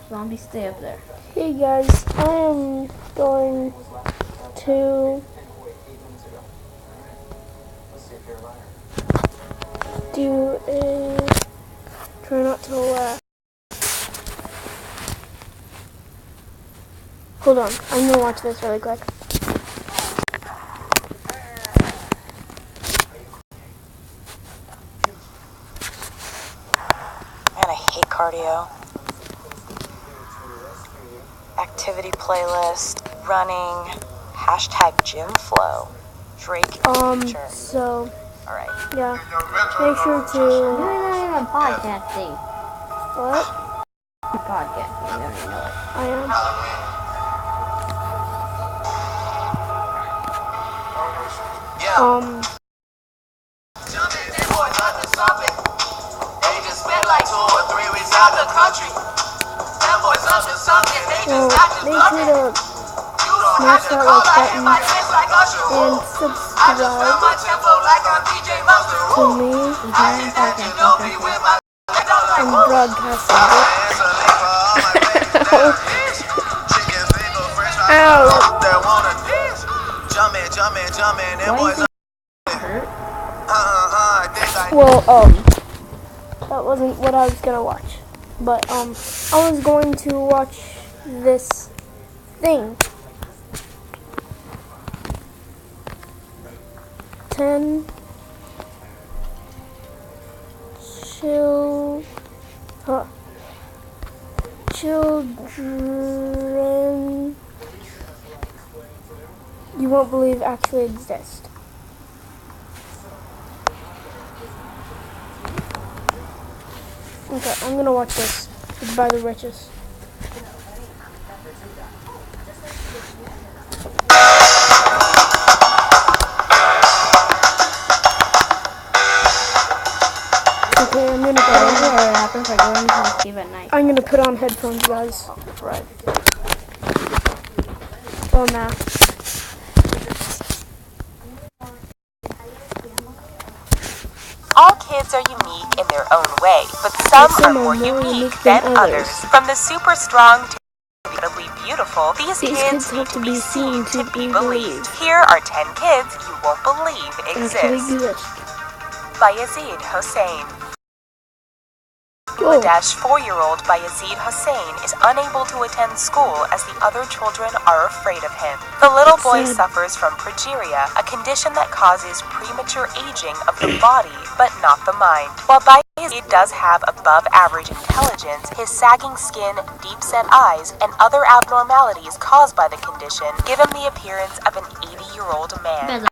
Zombie, stay up there. Hey guys, I am going to do a try not to laugh. Hold on, I'm gonna watch this really quick. Man, I hate cardio. Activity playlist, running, hashtag gym flow, Drake feature. So, Alright. yeah, make sure to, You're not even podcasting. what? You're podcasting, you don't even know it. I am. Well, make sure to smash that like button and subscribe to me and broadcasting it. Ow! Well, that wasn't what I was gonna watch, but I was going to watch this thing. 10 children you won't believe actually exist. Okay, I'm gonna watch this. It's by the richest. Okay, I'm gonna go. What happens by going to the cave at night? I'm gonna put on headphones, guys. Right. Oh, nah. All kids are unique in their own way, but some are more unique than others. From the super strong to incredibly beautiful, these kids need to be seen to be believed. Here are 10 kids you won't believe exist. By Yazid Hossein. Bangladesh 4-year-old Bayezid Hossein is unable to attend school as the other children are afraid of him. The little boy suffers from progeria, a condition that causes premature aging of the body but not the mind. While Bayezid does have above average intelligence, his sagging skin, deep-set eyes, and other abnormalities caused by the condition give him the appearance of an 80-year-old man.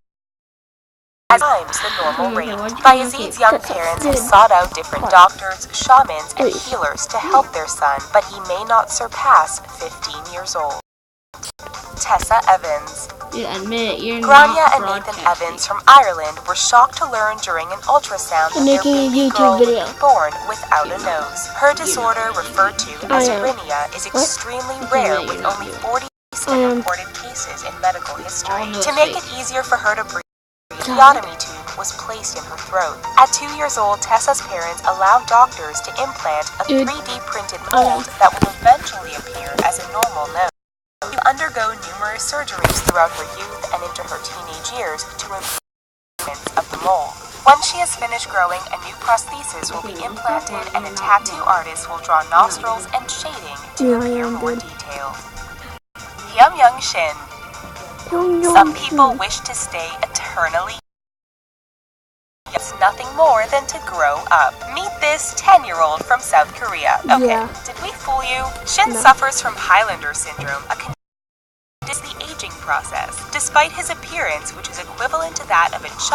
At times the normal rate. Bayezid's young parents have sought out different doctors, shamans, and healers to help their son, but he may not surpass 15 years old. Tessa Evans. Dude, admit it, you're Grania not and Nathan broadcasting. Evans from Ireland were shocked to learn during an ultrasound that their baby girl would be born without a nose. Her disorder, referred to as rhinia, is extremely rare with only 40 reported cases in medical history. To make it easier for her to breathe, a tracheotomy tube was placed in her throat. At 2 years old, Tessa's parents allowed doctors to implant a 3D printed mold that will eventually appear as a normal nose. She will undergo numerous surgeries throughout her youth and into her teenage years to remove of the mold. Once she has finished growing, a new prosthesis will be implanted and a tattoo artist will draw nostrils and shading to appear more detailed. Hyum Young Shin. Some people wish to stay eternally. It's nothing more than to grow up. Meet this 10-year-old from South Korea. Okay, did we fool you? Shin suffers from Highlander syndrome, a condition that is the aging process. Despite his appearance, which is equivalent to that of a chubby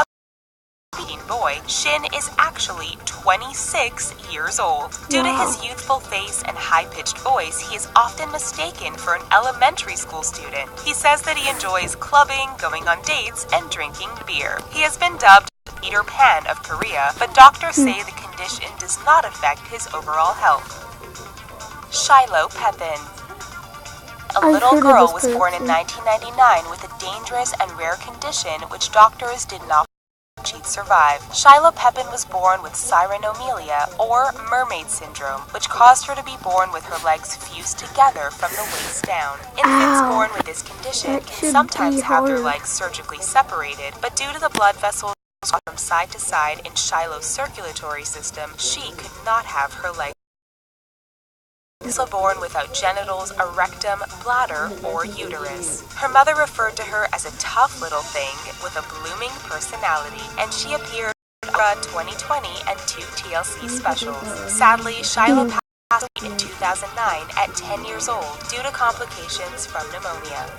boy, Shin is actually 26 years old. Due to his youthful face and high-pitched voice, he is often mistaken for an elementary school student. He says that he enjoys clubbing, going on dates, and drinking beer. He has been dubbed Peter Pan of Korea, but doctors say the condition does not affect his overall health. Shiloh Pepin. A little girl was born in 1999 with a dangerous and rare condition which doctors did not. She athletes survive. Shiloh Pepin was born with Cyronomelia, or mermaid syndrome, which caused her to be born with her legs fused together from the waist down. Infants born with this condition can sometimes have their legs surgically separated, but due to the blood vessels from side to side in Shiloh's circulatory system, she could not have her legs. Also born without genitals, a rectum, bladder, or uterus. Her mother referred to her as a tough little thing with a blooming personality, and she appeared in 2020 and 2 TLC specials. Sadly, Shiloh passed away in 2009 at 10 years old due to complications from pneumonia.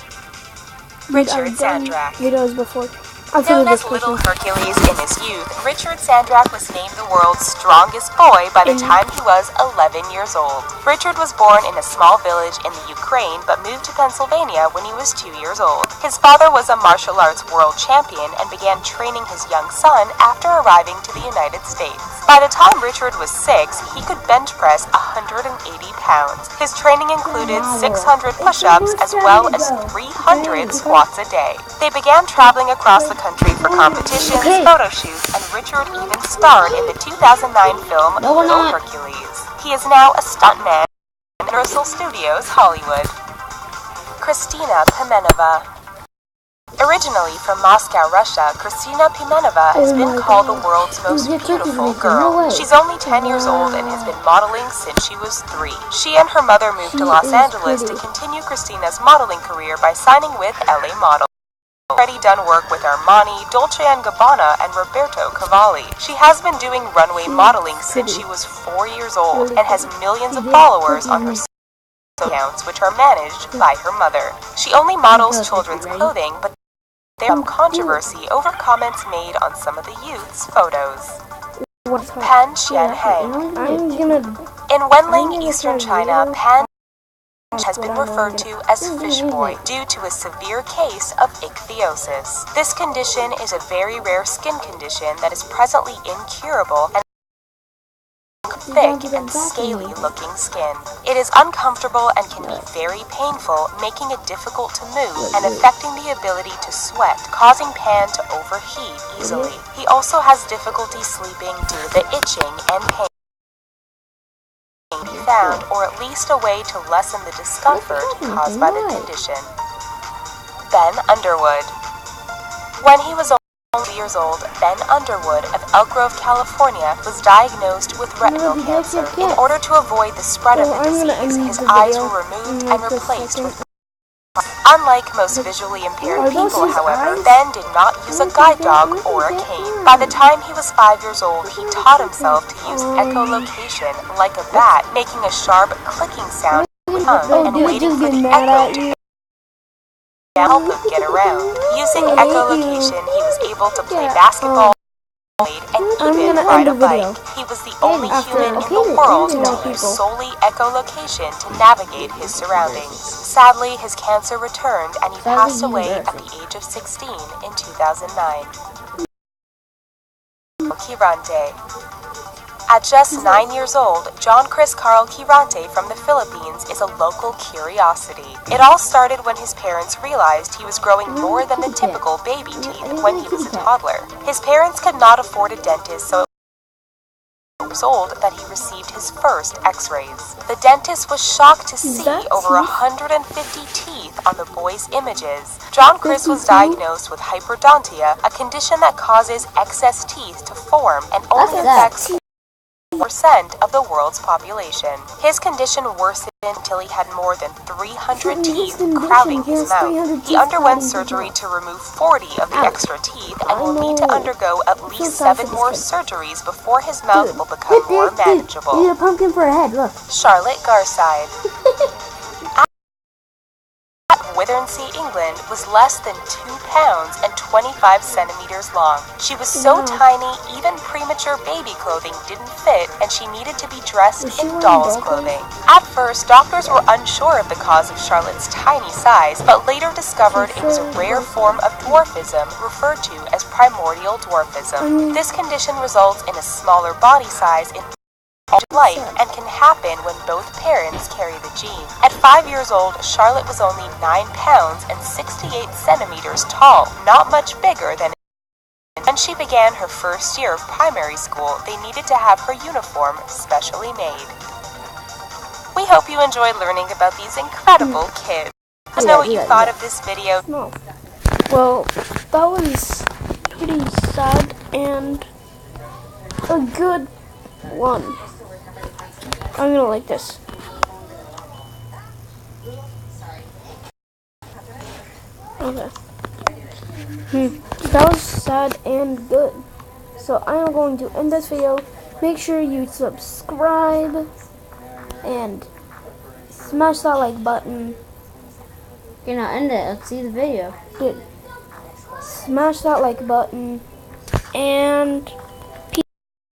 Richard Sandrak. Videos before. Known as Little Hercules in his youth, Richard Sandrak was named the world's strongest boy by the time he was 11 years old. Richard was born in a small village in the Ukraine but moved to Pennsylvania when he was 2 years old. His father was a martial arts world champion and began training his young son after arriving to the United States. By the time Richard was 6, he could bench press 180 pounds. His training included 600 push-ups as well as 300 squats a day. They began traveling across the country for competitions, photo shoots, and Richard even starred in the 2009 film Little Hercules. He is now a stuntman at Universal Studios Hollywood. Kristina Pimenova. Originally from Moscow, Russia, Kristina Pimenova has been called the world's most beautiful girl. She's only 10 years old and has been modeling since she was 3. She and her mother moved to Los Angeles to continue Kristina's modeling career by signing with LA Model. Already done work with Armani, Dolce & Gabbana, and Roberto Cavalli. She has been doing runway modeling since she was 4 years old and has millions of followers on her accounts, which are managed by her mother. She only models children's clothing, but there is controversy over comments made on some of the youth's photos. Pan Xianheng. In Wenling, Eastern China, Pan has been referred to as fish boy due to a severe case of ichthyosis. This condition is a very rare skin condition that is presently incurable and thick and scaly looking skin. It is uncomfortable and can be very painful, making it difficult to move and affecting the ability to sweat, causing Pan to overheat easily. He also has difficulty sleeping due to the itching and pain. Be found, or at least a way to lessen the discomfort caused by the condition. Ben Underwood. When he was 2 years old, Ben Underwood of Elk Grove, California, was diagnosed with retinal cancer. In order to avoid the spread of the disease, his eyes were removed and replaced with. Unlike most visually impaired people, however, Ben did not use a guide dog or a cane. By the time he was 5 years old, he taught himself to use echolocation like a bat, making a sharp clicking sound with his tongue and waiting for the echo to help him get around. Using echolocation, he was able to play basketball, and even ride a bike. He was the only human in the world to use solely echolocation to navigate his surroundings. Sadly, his cancer returned and he passed away at the age of 16 in 2009. Quirante. At just 9 years old, John Chris Carl Quirante from the Philippines is a local curiosity. It all started when his parents realized he was growing more than the typical baby teeth when he was a toddler. His parents could not afford a dentist, so it was old that he received his first x-rays. The dentist was shocked to see over 150 teeth on the boy's images. John Chris was diagnosed with hyperdontia, a condition that causes excess teeth to form and only affects 4% of the world's population. His condition worsened until he had more than 300 teeth crowding his mouth. He underwent surgery to remove 40 of the extra teeth and will need to undergo at least 7 more surgeries before his mouth will become more manageable. You need a pumpkin for a head, look. Charlotte Garside. Withensea, England, was less than 2 pounds and 25 centimeters long. She was so tiny, even premature baby clothing didn't fit, and she needed to be dressed in doll's clothing. At first, doctors were unsure of the cause of Charlotte's tiny size, but later discovered it was a rare form of dwarfism referred to as primordial dwarfism. This condition results in a smaller body size in life and can happen when both parents carry the gene. At 5 years old, Charlotte was only 9 pounds and 68 centimeters tall, not much bigger than When she began her first year of primary school, they needed to have her uniform specially made. We hope you enjoyed learning about these incredible kids. Let us know what you thought of this video. No. Well, that was pretty sad and a good one. I'm gonna like this. Okay. That was sad and good. So I am going to end this video. Make sure you subscribe and smash that like button. You're not end it. Let's see the video. Dude, smash that like button and